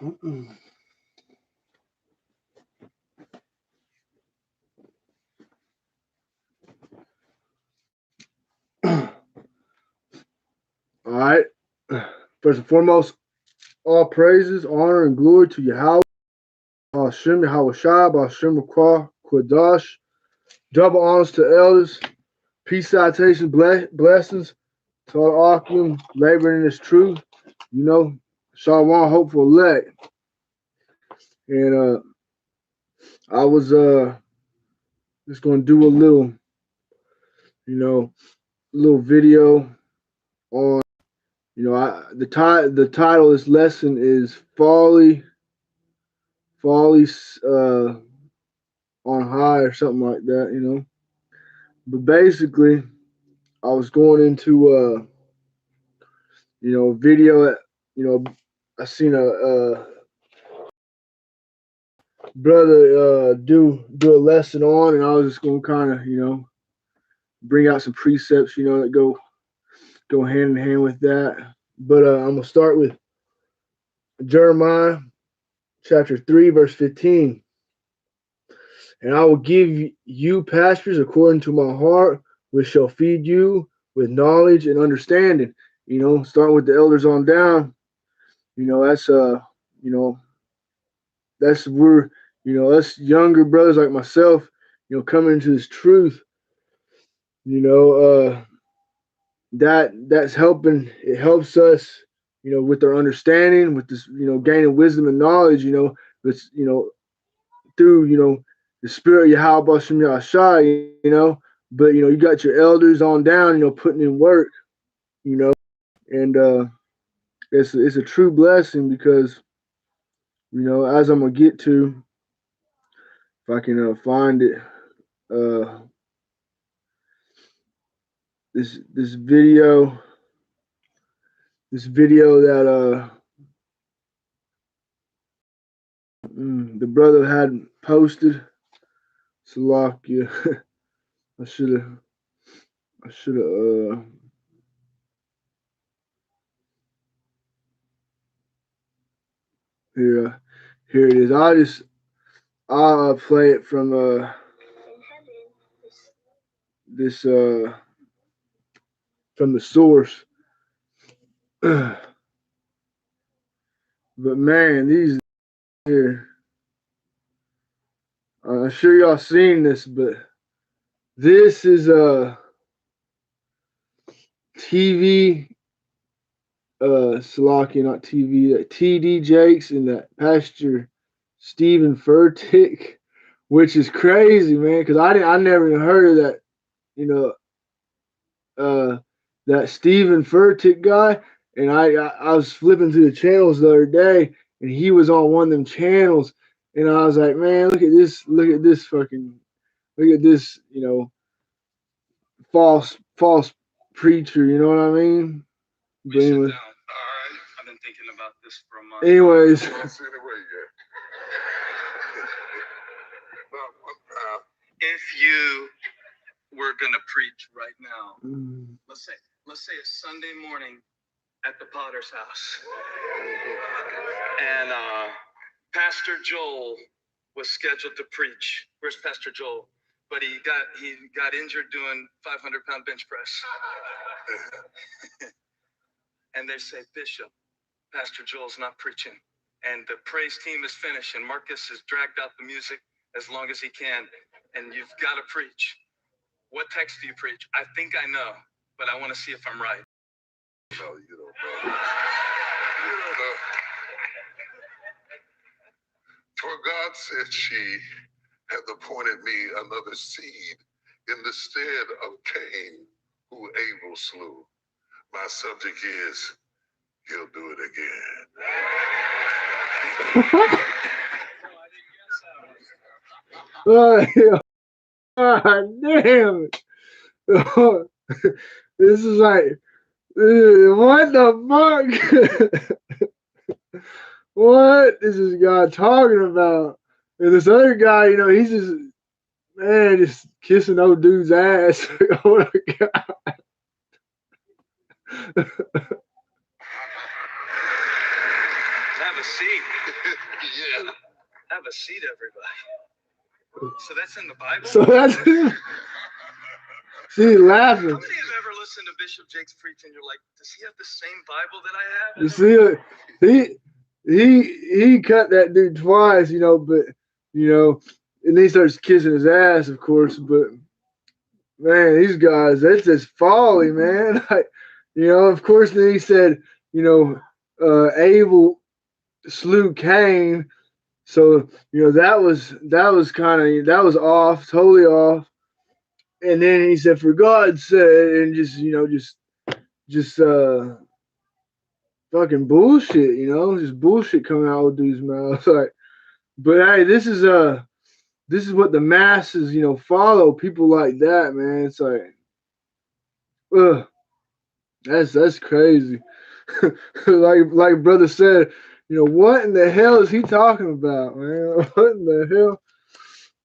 All right. First and foremost, all praises, honor, and glory to Yahweh, Hashem, Yahweh Shai, Hashem, Kwadash. Double honors to elders, peace, citation, blessings to all Akim, laboring in this truth. You know, Shalom, hopeful elect. And I was just gonna do a little, little video on, the title of this lesson is Folly on high or something like that. But basically, I was going into a video. I seen a brother do a lesson on, and I was just gonna kind of bring out some precepts that go hand in hand with that. But I'm gonna start with Jeremiah chapter 3 verse 15. And I will give you pastures according to my heart, which shall feed you with knowledge and understanding. Starting with the elders on down. That's where us younger brothers like myself, coming into this truth. That's helping. It helps us, with our understanding, with this, gaining wisdom and knowledge. It's through the spirit of Yahweh Bashem Yahshai. But you got your elders on down, putting in work, and it's a true blessing because as I'm gonna get to, if I can find it, this video that the brother had posted. Salakia. I should have here it is. I'll play it from this from the source. But man, these here, I'm sure y'all seen this, but this is a TV, Salaki, not TV, that TD Jakes and that Pastor Stephen Furtick, which is crazy, man, because I never even heard of that, that Stephen Furtick guy, and I was flipping through the channels the other day, and he was on one of them channels, and I was like, man, look at this false preacher, you know what I mean? But anyways, Alright, I've been thinking about this for a month. Anyways. If you were gonna preach right now, let's say a Sunday morning at the Potter's house, and Pastor Joel was scheduled to preach. Where's Pastor Joel? But he got injured doing 500-pound bench press. And they say, Bishop, Pastor Joel's not preaching. And the praise team is finished, and Marcus has dragged out the music as long as he can, and you've got to preach. What text do you preach? I think I know, but I want to see if I'm right. No, you don't know. You don't know. For God said she hath appointed me another seed in the stead of Cain, who Abel slew. My subject is, he'll do it again. God damn it. This is like, what the fuck? What is this guy talking about? And this other guy, he's just kissing old dude's ass. Oh my God. a seat. Yeah. Have a seat, everybody. So that's in the Bible? So that's see, laughing. How many have ever listened to Bishop Jake's preach and you're like, does he have the same Bible that I have? You see, he cut that dude twice, you know, but you know, and then he starts kissing his ass, of course. But man, these guys, that's just folly, man. Like, you know, of course, then he said, you know, Abel slew Cain, so you know that was kind of that was off, totally off. And then he said, "For God's sake," and just you know, just fucking bullshit, you know, just bullshit coming out of dudes' mouths. Like, but hey, this is what the masses, you know, follow people like that, man. It's like, ugh, that's crazy. like brother said, you know, what in the hell is he talking about, man? What in the hell?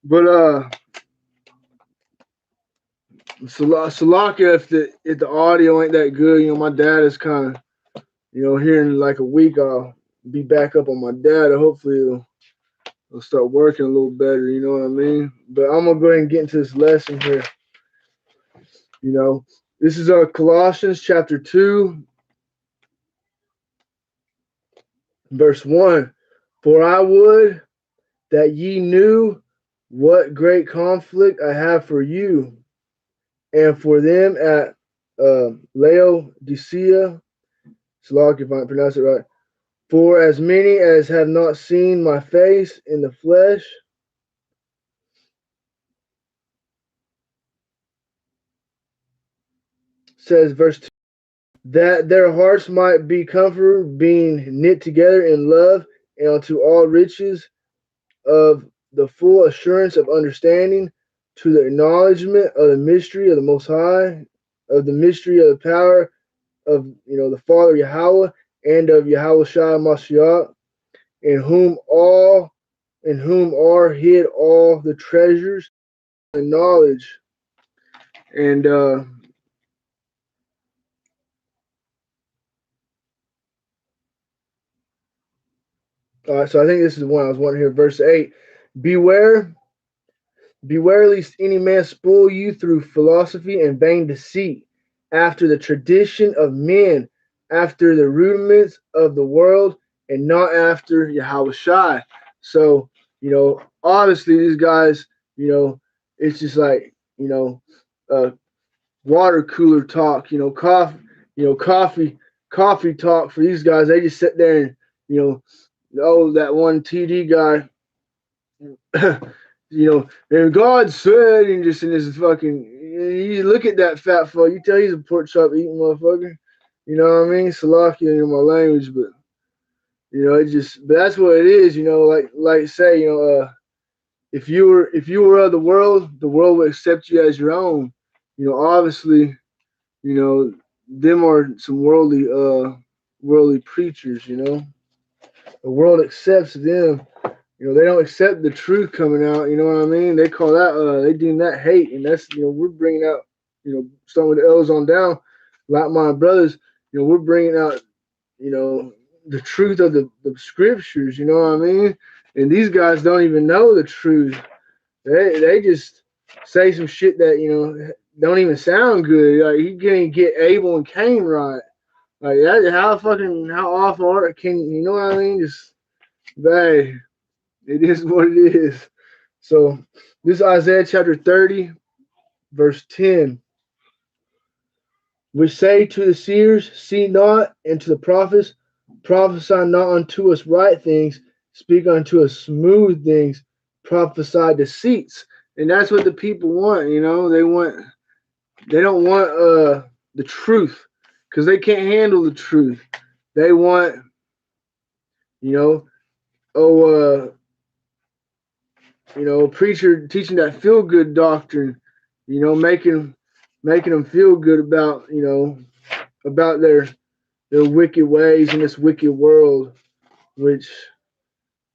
But Salaka, if the audio ain't that good, you know, my dad is kind of, you know, here in like a week I'll be back up on my data. Hopefully it'll start working a little better, you know what I mean? But I'm gonna go ahead and get into this lesson here. You know, this is Colossians chapter 2, verse 1. For I would that ye knew what great conflict I have for you and for them at Laodicea. Slack if I pronounce it right. For as many as have not seen my face in the flesh, says verse 2, that their hearts might be comforted, being knit together in love, and unto all riches of the full assurance of understanding, to the acknowledgement of the mystery of the Most High, of the mystery of the power of the Father Yahweh, and of Yahweh Shai Mashiach, in whom are hid all the treasures and knowledge. And so I think this is the one I was wanting here. Verse 8: Beware lest any man spoil you through philosophy and vain deceit, after the tradition of men, after the rudiments of the world, and not after Yahweh Shai. So, you know, obviously these guys, you know, it's just like, you know, water cooler talk, coffee talk for these guys. They just sit there and, you know, oh, that one TD guy, you know, and God said, and just in this fucking, you look at that fat fuck, you tell he's a pork chop eating motherfucker. You know what I mean? Salakia in my language, but you know, but that's what it is. You know, like say, you know, if you were of the world would accept you as your own. You know, obviously, you know, them are some worldly preachers. You know, the world accepts them. You know, they don't accept the truth coming out. You know what I mean? They call that, they deem that hate. And that's, you know, we're bringing out, you know, starting with the L's on down, like my brothers, you know, we're bringing out, you know, the truth of the scriptures. You know what I mean? And these guys don't even know the truth. They just say some shit that, you know, don't even sound good. Like, you can't get Abel and Cain right. Like, that, how awful can, you know what I mean? Just, they. It is what it is. So this is Isaiah chapter 30, verse 10. Which say to the seers, see not, and to the prophets, prophesy not unto us right things, speak unto us smooth things, prophesy deceits. And that's what the people want, you know. They don't want the truth, because they can't handle the truth. They want, you know, you know, a preacher teaching that feel good doctrine, you know, making them feel good about, you know, about their wicked ways in this wicked world, which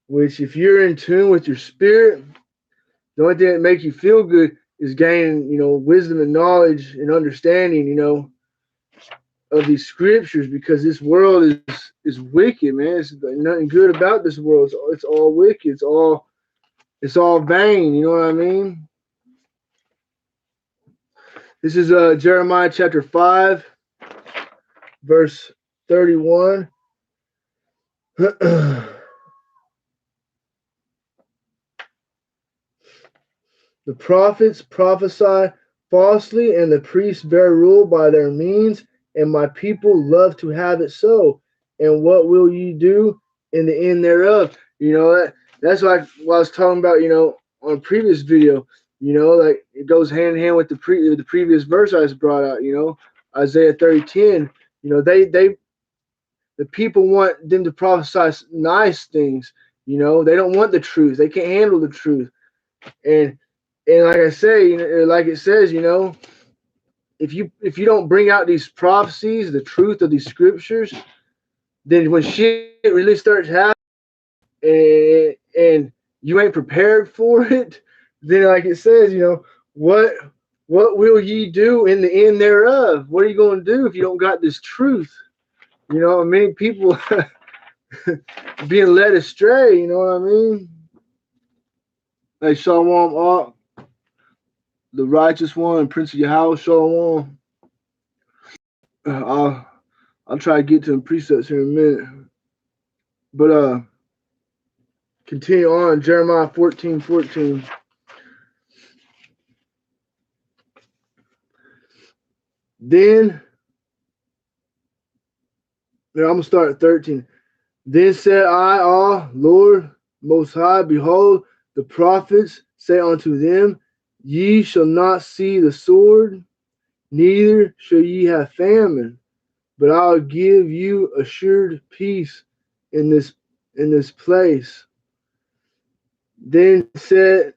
if you're in tune with your spirit, the only thing that makes you feel good is gaining, you know, wisdom and knowledge and understanding, you know, of these scriptures, because this world is wicked, man. It's nothing good about this world. It's all wicked. It's all vain. You know what I mean? This is Jeremiah chapter 5, verse 31. The prophets prophesy falsely, and the priests bear rule by their means, and my people love to have it so. And what will ye do in the end thereof? That's what I was talking about, on a previous video. Like it goes hand in hand with the previous verse I just brought out, Isaiah 30:10. They the people want them to prophesy nice things, they don't want the truth. They can't handle the truth. And like I say, like it says, if you don't bring out these prophecies, the truth of these scriptures, then when shit really starts happening, and you ain't prepared for it, then like it says, what what will ye do in the end thereof? What are you going to do if you don't got this truth? Many people being led astray. You know what I mean? Like Shalom, the righteous one, Prince of Yahweh, Shalom. I'll try to get to the precepts here in a minute. But continue on, Jeremiah 14:14. Then I'm gonna start at 13. Then said I, Lord most high, behold, the prophets say unto them, ye shall not see the sword, neither shall ye have famine, but I'll give you assured peace in this place. Then said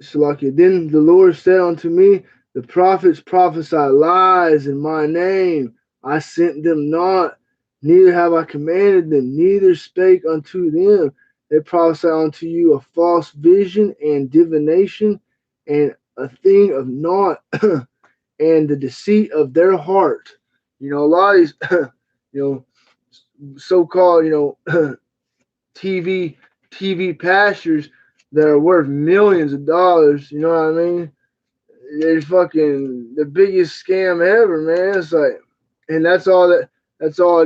Shalakia, then the Lord said unto me, the prophets prophesy lies in my name. I sent them not, neither have I commanded them, neither spake unto them. They prophesy unto you a false vision and divination, and a thing of naught, and the deceit of their heart. A lot of these, so-called, TV pastors that are worth millions of dollars. You know what I mean? They're fucking the biggest scam ever, man. It's like, and that's all it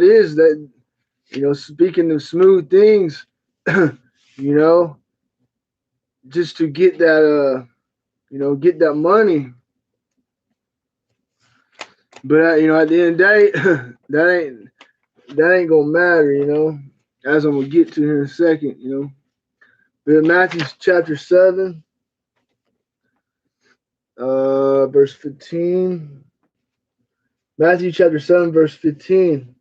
is. That speaking of smooth things, you know, just to get that get that money. But at the end of the day, that ain't gonna matter. As I'm gonna get to here in a second. But in Matthew chapter 7, verse 15. Matthew chapter 7, verse 15.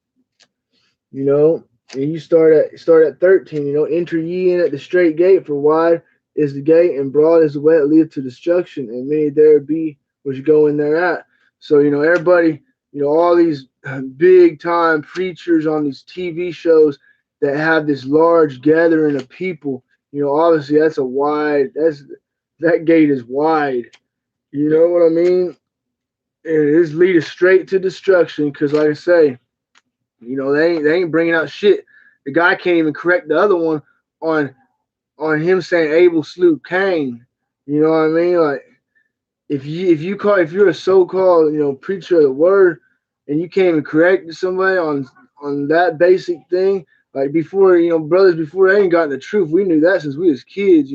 And you start at 13. Enter ye in at the straight gate, for wide is the gate, and broad is the way that leadeth to destruction, and many there be which go in thereat. So, everybody, all these big time preachers on these TV shows that have this large gathering of people, obviously that gate is wide. You know what I mean? And it just leads straight to destruction, because like I say, they ain't bringing out shit. The guy can't even correct the other one on him saying Abel slew Cain. You know what I mean? Like if you're a so-called preacher of the word, and you can't even correct somebody on that basic thing, like before, brothers before they ain't gotten the truth. We knew that since we was kids.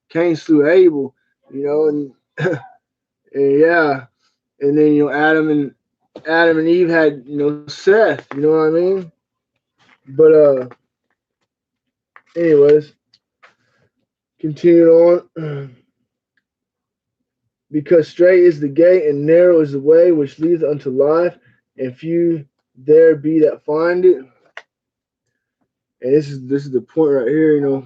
Cain slew Abel. And, and yeah, and then Adam and Eve had Seth. You know what I mean? But anyways, continuing on. Because straight is the gate and narrow is the way which leadeth unto life, and few there be that find it. And this is the point right here.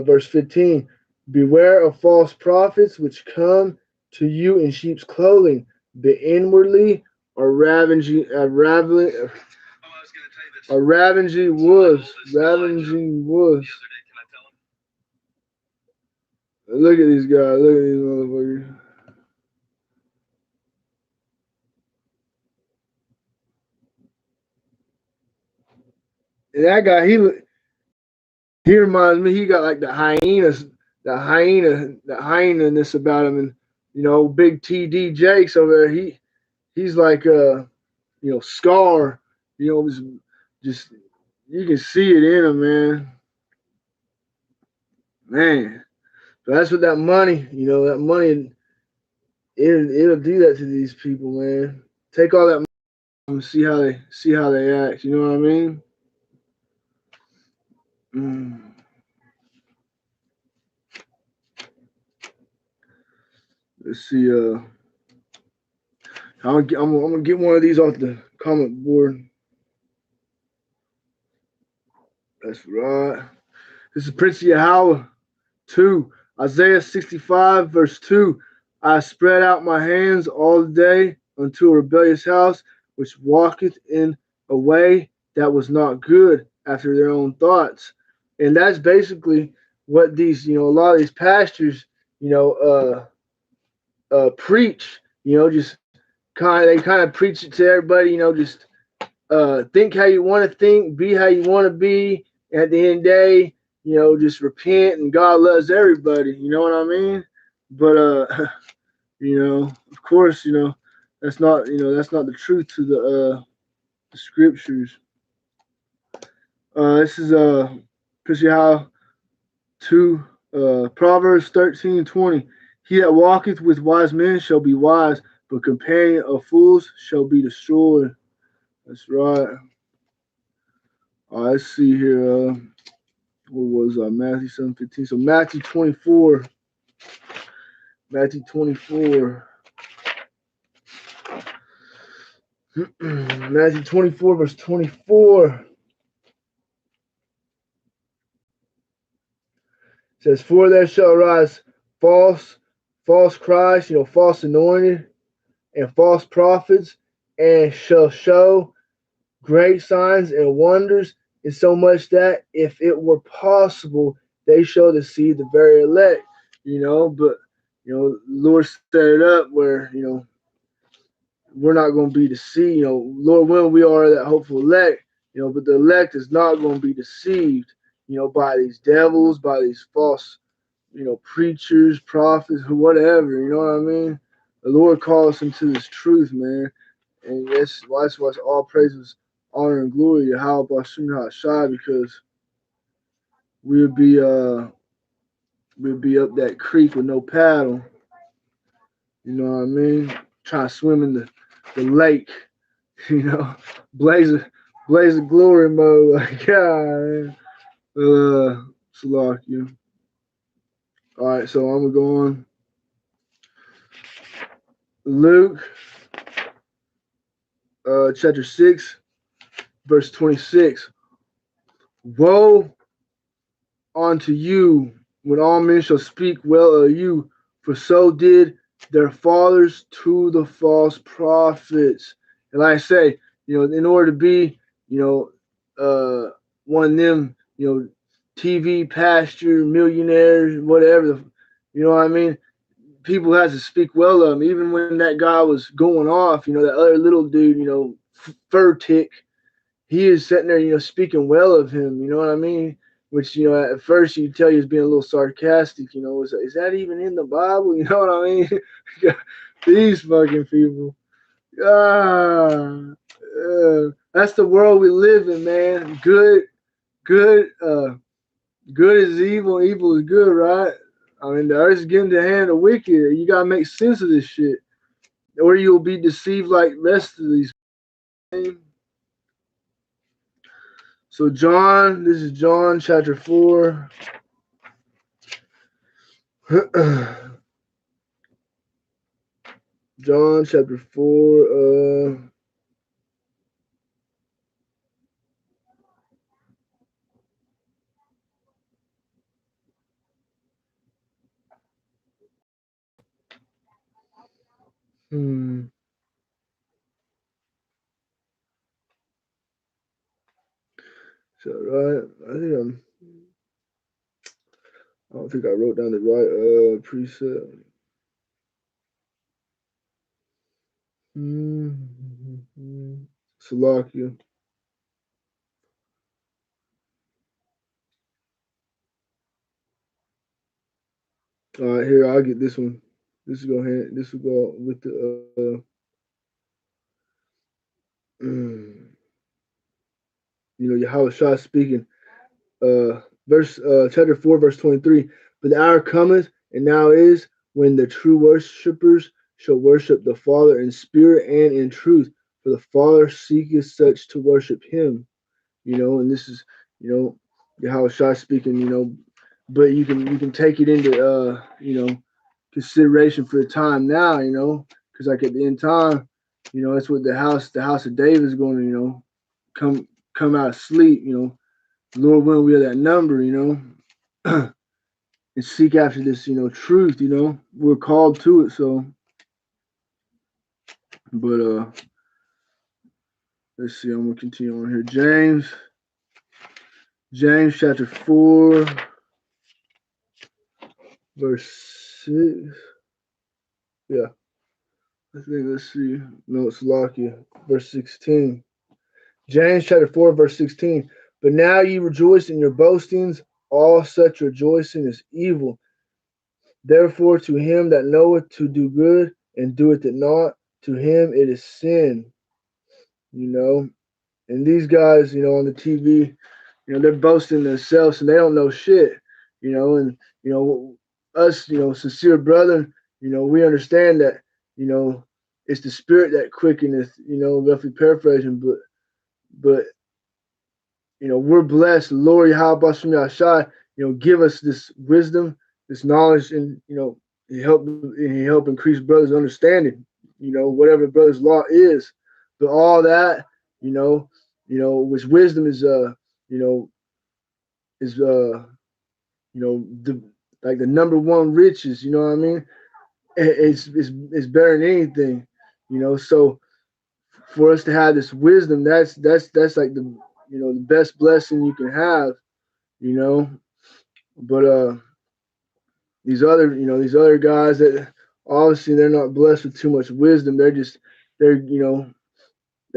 Verse 15. Beware of false prophets which come to you in sheep's clothing, but inwardly are ravaging wolves. Look at these guys. Look at these motherfuckers. And that guy, he reminds me. He got like the hyena-ness about him, and Big TD Jakes over there. He's like Scar. Just you can see it in him, man. So that's what that money, that money, it'll do that to these people, man. Take all that money and see how they act. You know what I mean? Mm. Let's see. I'm gonna get one of these off the comment board. That's right. This is Prince Yahweh 2. Isaiah 65, verse 2. I spread out my hands all day unto a rebellious house, which walketh in a way that was not good after their own thoughts. And that's basically what these, a lot of these pastors, preach. Just they kind of preach it to everybody. Just think how you want to think, be how you want to be. At the end of the day, just repent, and God loves everybody. You know what I mean? But of course, that's not the truth to the scriptures. This is how two Proverbs 13:20. He that walketh with wise men shall be wise, but companion of fools shall be destroyed. That's right. All right, let's see here. What was Matthew 7:15? So Matthew 24. Matthew 24. Matthew 24, verse 24 says, "For there shall arise false Christ, false anointed, and false prophets, and shall show great signs and wonders, in so much that if it were possible, they shall deceive the very elect." But Lord set it up where we're not going to be deceived. Lord willing, we are that hopeful elect. But the elect is not going to be deceived. By these devils, by these false, preachers, prophets, whatever. You know what I mean? The Lord calls us into this truth, man. And that's why all praises, honor, and glory to Yahweh Bashim Hashai, because we'll be up that creek with no paddle. You know what I mean? Trying to swim in the lake. Blaze of glory mode. Like, God, Salakia. All right, so I'm gonna go on. Luke, chapter 6, verse 26. Woe unto you when all men shall speak well of you, for so did their fathers to the false prophets. And like I say, in order to be, one of them, TV pastor, millionaires, whatever, you know what I mean? People has to speak well of him. Even when that guy was going off, that other little dude, fur tick, he is sitting there, speaking well of him. You know what I mean? Which, at first you tell he was being a little sarcastic. Is that even in the Bible? You know what I mean? These fucking people. Ah, that's the world we live in, man. Good, good is evil, evil is good, right? I mean, the earth's getting the hand of the wicked. You gotta make sense of this shit, or you'll be deceived like the rest of these. So John, this is John chapter 4. John chapter 4. So right, I don't think I wrote down the right precept. Salakia. All right, here I'll get this one. This is go ahead. This will go with the Yahweh Shah speaking. Verse chapter 4, verse 23. But the hour cometh, and now is, when the true worshippers shall worship the Father in spirit and in truth, for the Father seeketh such to worship him. And this is, Yahweh Shah speaking, but you can take it into consideration for the time now, because like at the end time, that's what the house of David is going to, come out of sleep, Lord willing, we are that number, and seek after this, truth, we're called to it. So, but let's see, I'm gonna continue on here. James chapter 4, verse 6. Yeah, I think let's see. No, it's Lakia, verse 16. James chapter 4, verse 16. But now ye rejoice in your boastings, all such rejoicing is evil. Therefore, to him that knoweth to do good and doeth it not, to him it is sin. You know, and these guys, on the TV, they're boasting themselves and they don't know shit. And us, sincere brethren, we understand that, you know, it's the spirit that quickeneth. Roughly paraphrasing, but we're blessed. Lord Yahweh Shai, give us this wisdom, this knowledge, and he help increase brothers' understanding. Whatever brothers' law is, but all that, which wisdom you know, is the like the number one riches. You know what I mean? It's better than anything. So for us to have this wisdom, that's like the best blessing you can have. You know, but these other guys that obviously they're not blessed with too much wisdom. They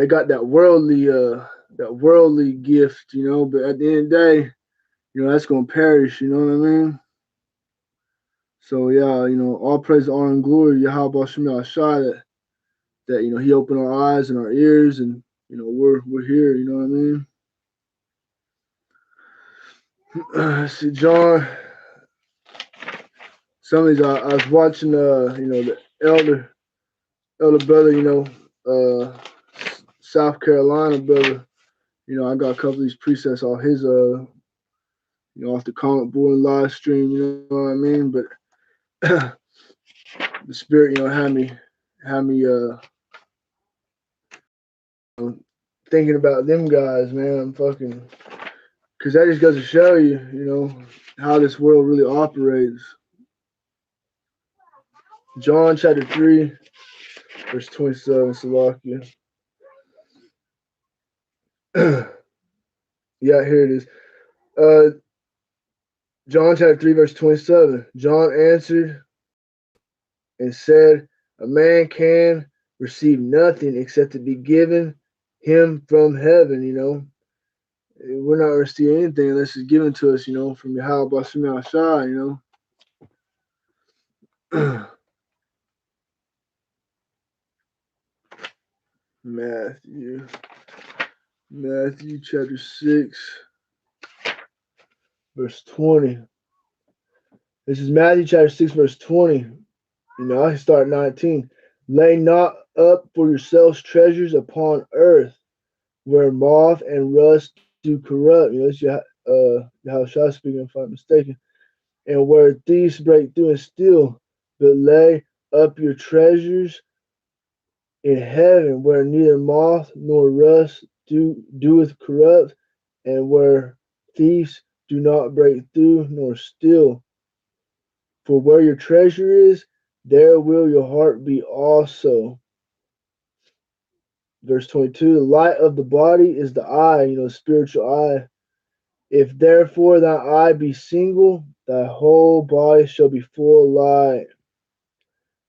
got that worldly gift. But at the end of the day, that's gonna perish. You know what I mean? So yeah, all praise, honor, and glory, Yahweh Shem Shai, that He opened our eyes and our ears, and we're here. You know what I mean? See, John. Some of these I was watching. The elder brother. South Carolina brother. I got a couple of these presets off his off the comment board and live stream. You know what I mean? But the spirit, had me thinking about them guys, man. I'm fucking, because that just goes to show you, how this world really operates. John chapter 3, verse 27, Salakia. Yeah, here it is. John chapter 3, verse 27. John answered and said, a man can receive nothing except to be given him from heaven. We're not going to see anything unless it's given to us, from Yahweh Bashim Shai, Matthew chapter 6, verse 20. This is Matthew chapter 6, verse 20. I can start 19. Lay not up for yourselves treasures upon earth, where moth and rust do corrupt. That's how Shah speaking, if I'm mistaken. And where thieves break through and steal, but lay up your treasures in heaven, where neither moth nor rust doeth corrupt, and where thieves do not break through nor steal. For where your treasure is, there will your heart be also. Verse 22, the light of the body is the eye, spiritual eye. If therefore thy eye be single, thy whole body shall be full of light.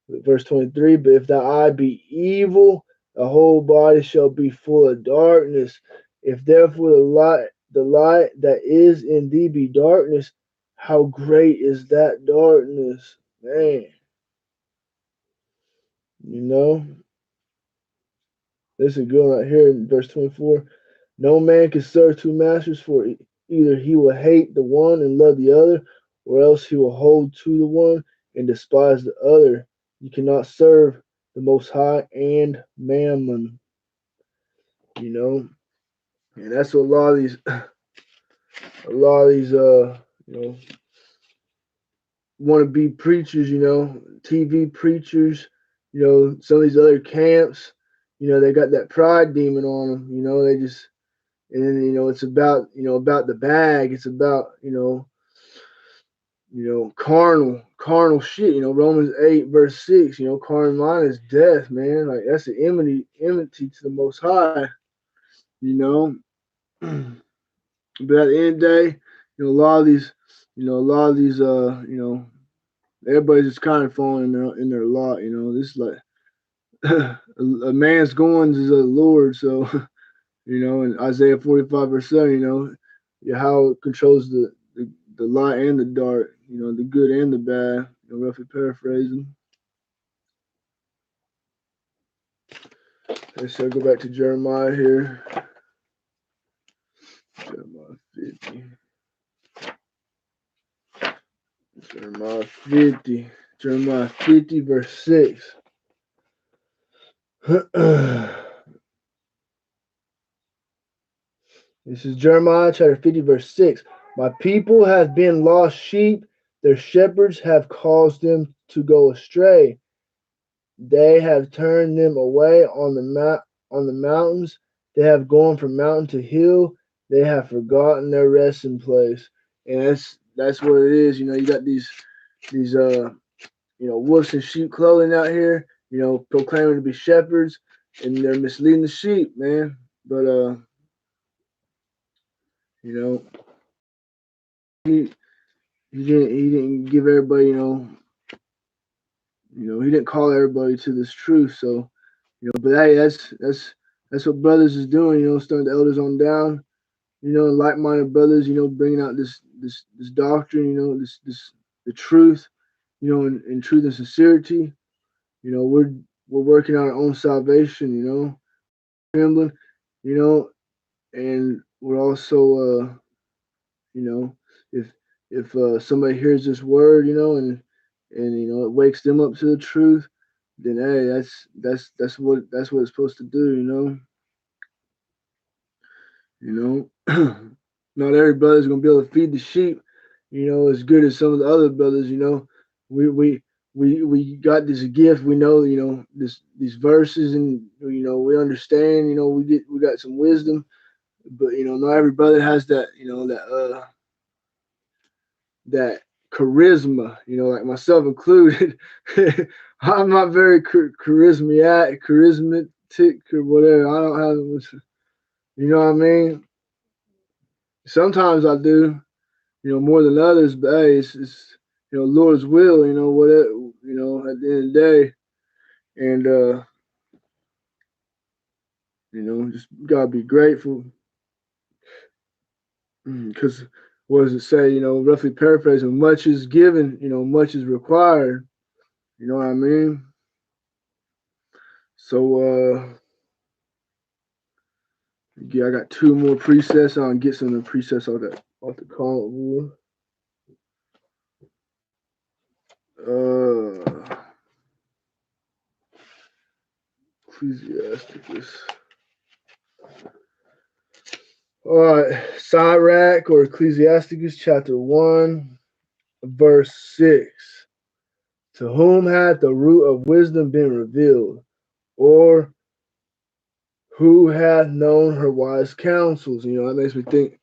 Verse 23, but if thy eye be evil, the whole body shall be full of darkness. If therefore the light that is in thee be darkness, how great is that darkness? Man, you know, this is a good one right here in verse 24. No man can serve two masters, for either he will hate the one and love the other, or else he will hold to the one and despise the other. You cannot serve the Most High and Mammon, you know, and that's what you know, want to be preachers, you know, TV preachers, you know, some of these other camps, you know, they got that pride demon on them, you know, they just, and then, you know, it's about, you know, about the bag, it's about, carnal shit, you know, Romans 8, verse 6, you know, carnal mind is death, man, like that's the enmity to the Most High, you know, but at the end of the day, you know, a lot of these, everybody's just kind of falling in their lot, you know. This is like a man's goings is of the Lord, so you know. In Isaiah 45 verse 7, you know, how it controls the light and the dark, you know, the good and the bad. You know, roughly paraphrasing. Let's go back to Jeremiah here. Jeremiah 50. Jeremiah 50. Jeremiah 50 verse 6. This is Jeremiah chapter 50, verse 6. My people have been lost sheep, their shepherds have caused them to go astray. They have turned them away on the mountains. They have gone from mountain to hill. They have forgotten their resting place. And that's what it is. You know, you got these wolves in sheep clothing out here, you know, proclaiming to be shepherds, and they're misleading the sheep, man. But you know, he he didn't give everybody, he didn't call everybody to this truth. So, but hey, that's what brothers is doing, starting the elders on down, like-minded brothers, bringing out this doctrine, this the truth, in truth and sincerity. We're working on our own salvation, trembling, you know, and we're also, you know, if somebody hears this word, and it wakes them up to the truth, then hey, that's what it's supposed to do, Not every brother's gonna be able to feed the sheep, as good as some of the other brothers, We we we got this gift, we know, these verses, and we understand, we got some wisdom, but not every brother has that, that charisma, like myself included. I'm not very charismatic or whatever. I don't have much, you know what I mean? Sometimes I do, more than others, but hey, it's Lord's will, whatever, at the end of the day. And just gotta be grateful. Because what does it say? Roughly paraphrasing, much is given, much is required. You know what I mean? So yeah, I got two more presets. I'll get some of the presets off the call. Ecclesiasticus. All right, Sirach or Ecclesiasticus chapter 1, verse 6. To whom hath the root of wisdom been revealed? Or who hath known her wise counsels? That makes me think,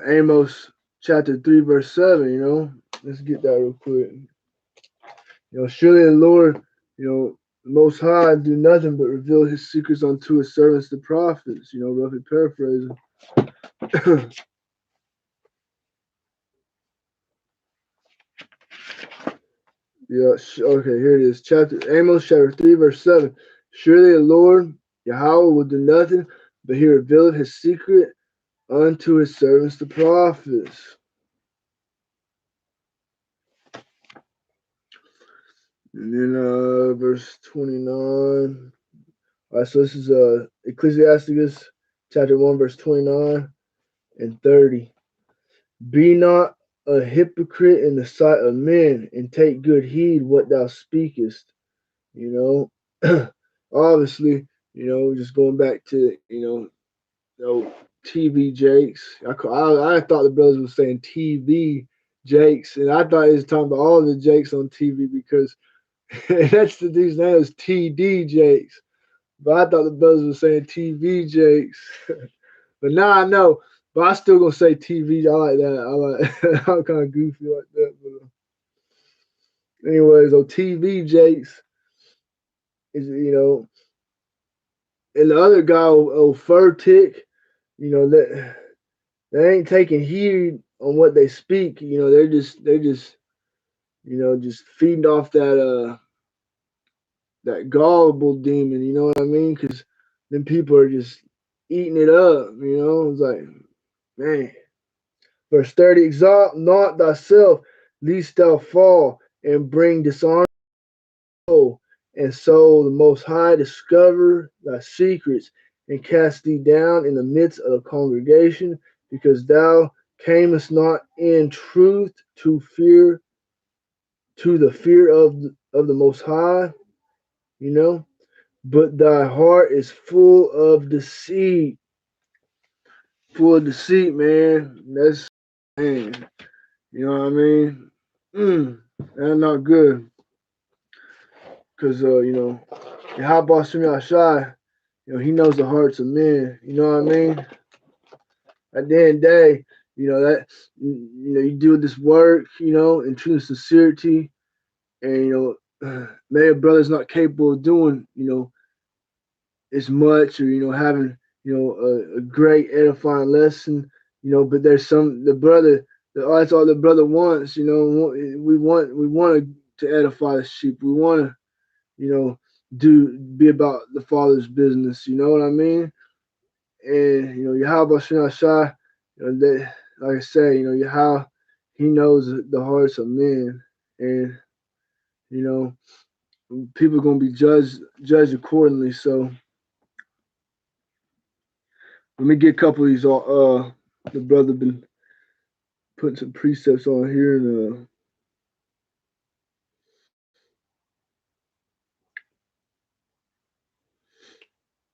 Amos chapter 3, verse 7, Let's get that real quick. Surely the Lord, the Most High do nothing but reveal his secrets unto his servants, the prophets, roughly paraphrasing. Yeah, okay, here it is. Amos chapter 3, verse 7. Surely the Lord, Yahweh, will do nothing, but he revealed his secret unto his servants, the prophets. And then verse 29. All right, so this is Ecclesiasticus chapter 1, verse 29 and 30. Be not a hypocrite in the sight of men, and take good heed what thou speakest. You know, obviously, just going back to, know, TV Jakes. I thought the brothers were saying TV Jakes, and I thought he was talking about all the Jakes on TV because that's the dude's name is TD Jakes. But I thought the brothers were saying TV Jakes. But now I know. But I still gonna say TV. I like that. I like. I'm kind of goofy like that. But anyways, on TV Jakes is and the other guy, Fur Tick. That they ain't taking heed on what they speak. They're just just feeding off that gullible demon. You know what I mean? Because then people are just eating it up. It's like, man. Verse 30: Exalt not thyself, lest thou fall and bring dishonor, and so the Most High discover thy secrets and cast thee down in the midst of the congregation, because thou camest not in truth to the fear of the Most High, you know, but thy heart is full of deceit, man. Man, you know what I mean? That's not good, cause Yahweh Shemi Ashai, he knows the hearts of men. You know what I mean? At the end of the day, that you do this work, in true sincerity, and maybe a brother's not capable of doing, as much, or having a great edifying lesson, but there's the brother, that's all the brother wants. We want to edify the sheep. We want to be about the Father's business. You know what I mean? And Yahweh Shah Shah, that, like I say, Yahweh, he knows the hearts of men, and you know people are gonna be judged accordingly. So let me get a couple of these. The brother been putting some precepts on here, and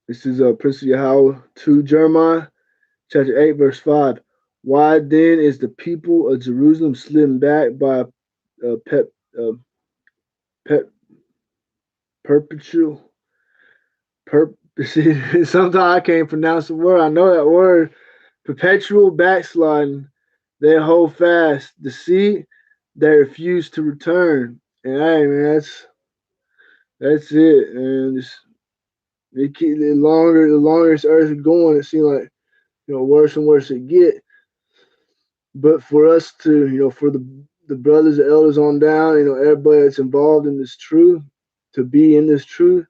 this is Prince of Yahweh to Jeremiah chapter 8, verse 5. Why then is the people of Jerusalem slidden back by pet pet perpetual sometimes I can't pronounce the word. I know that word. Perpetual backsliding. They hold fast deceit. They refuse to return. And hey, man, that's it. And they keep the longer this earth is going, it seems like worse and worse it get. But for us to for the brothers, the elders on down, everybody that's involved in this truth, to be in this truth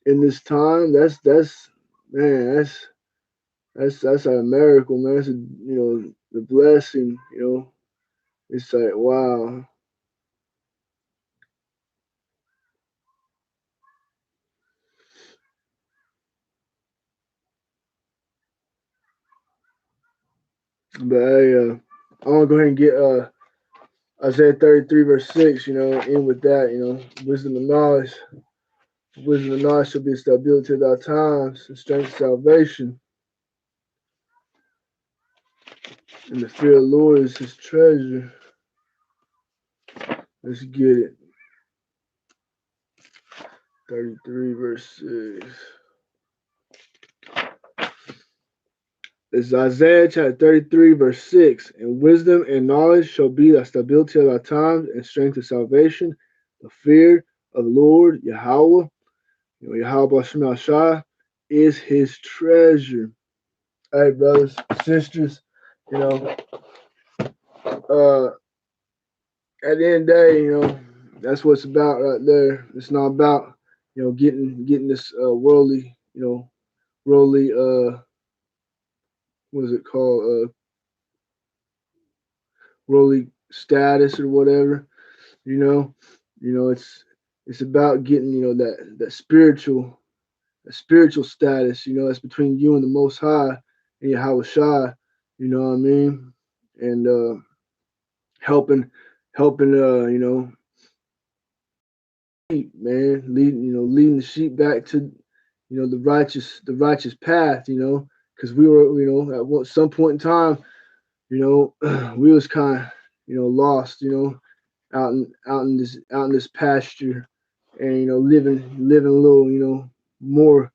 in this time, that's man, that's a miracle, man. That's the blessing. It's like wow. But hey, I want to go ahead and get Isaiah 33 verse 6. In with that. Wisdom and knowledge. Wisdom and knowledge shall be a stability of our times, and strength of salvation. And the fear of the Lord is his treasure. Let's get it. 33 verse 6. It's Isaiah chapter 33, verse 6. And wisdom and knowledge shall be the stability of our times and strength of salvation. The fear of the Lord, Yahweh, Yahweh Shema Shah, is his treasure. Hey, brothers, sisters, you know, uh, at the end of the day, that's what it's about right there. It's not about, getting this worldly, what is it called? Worldly status or whatever. You know, it's It's about getting, that spiritual status, that's between you and the Most High and Yahweh Shai, you know what I mean? And helping, helping, sheep, man, leading the sheep back to, the righteous path, because we were, some point in time, we was kind of, lost, out in this pasture, and living a little, more,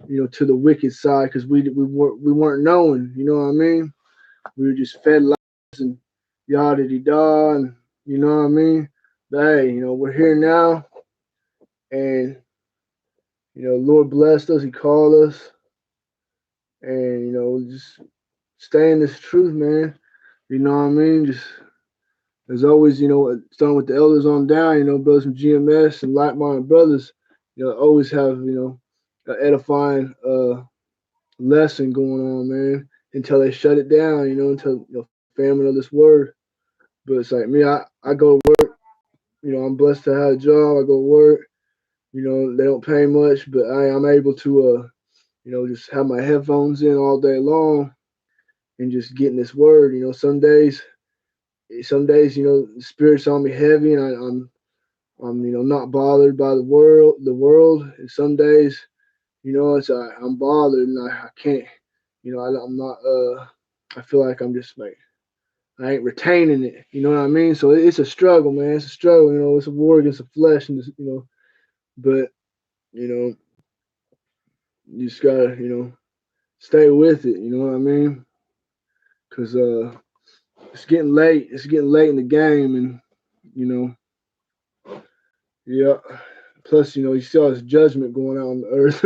to the wicked side, because we weren't knowing, you know what I mean? We were just fed lies and yada de da, and you know what I mean. But hey, we're here now, and Lord blessed us. He called us, and just stay in this truth, man. You know what I mean? Just as always, starting with the elders on down, brothers from GMS and like-minded brothers, always have an edifying lesson going on, man. Until they shut it down, until famine of this word. But it's like me, I go to work. I'm blessed to have a job. I go to work. They don't pay much, but I'm able to just have my headphones in all day long and just getting this word. Some days, the spirit's on me heavy, and I'm not bothered by the world. And some days, I'm bothered, and I can't, I'm not. I feel like I'm just like I ain't retaining it. You know what I mean? So it's a struggle, man. It's a struggle. It's a war against the flesh, and but you know, you just gotta, stay with it. You know what I mean? Cause it's getting late. It's getting late in the game, and you know, yeah. Plus, you see all this judgment going on the earth.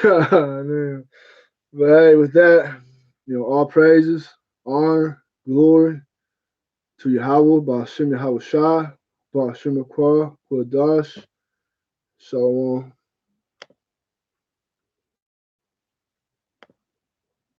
God, man. But hey, with that, all praises, honor, glory to Yahweh, Ba'ashem Yahweh Shai, Ba'ashem Akwa, Kwadash, Shalom.